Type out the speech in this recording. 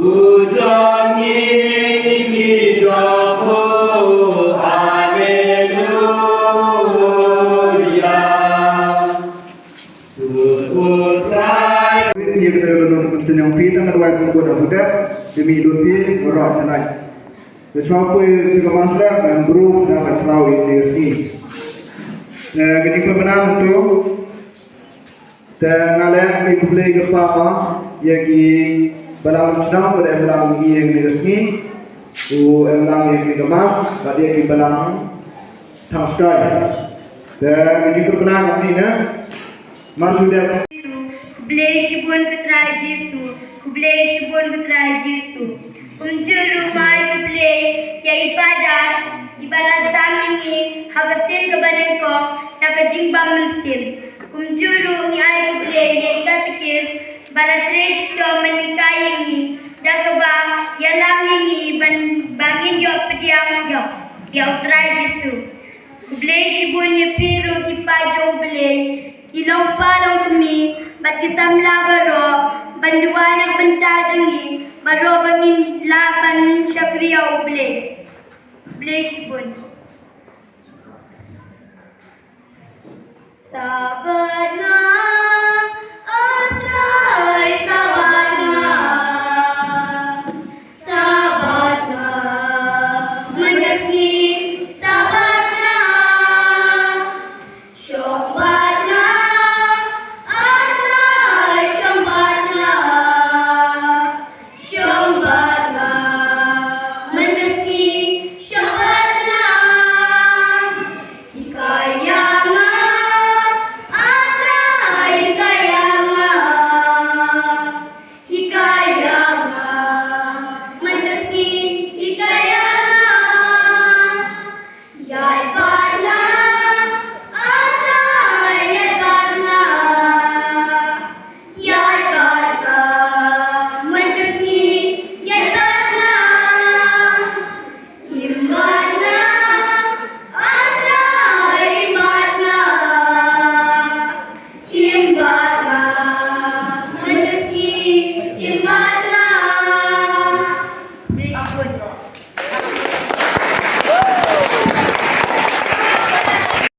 우정이 믿어보 할렐루야 sutra ini kita belum senyum kita terwai pun budak demi duti berat senai sesuatu juga masalah dan grup dapat selalu ini ketika benar itu tengalah itu boleh kepada yang Balang sedang pada balang yang resmi, balang yang dikemas, tadi yang balang tangkai. Dan ini perkenalan ini na, maksudnya. Kubleshibun ketrai Jesu, kubleshibun ketrai Jesu. Unjur rumai kuble, ya ibadat, ibalasang ini, hagasin kebanengko, nakajingbang muslim. Unjuru ni ay kuble, ya ikatikis, Balatrish to menikah ini, dah kebang, yalang ini bangin jawab pediam jawab, ya utrai Jesu. Kublai shibunya piru kipa jauh belai, ilong palong kami, bat kisam labaro, banduan yang bentajangi, baro bangin laban syakriya belai, kublai shibun. Sabarnya. God.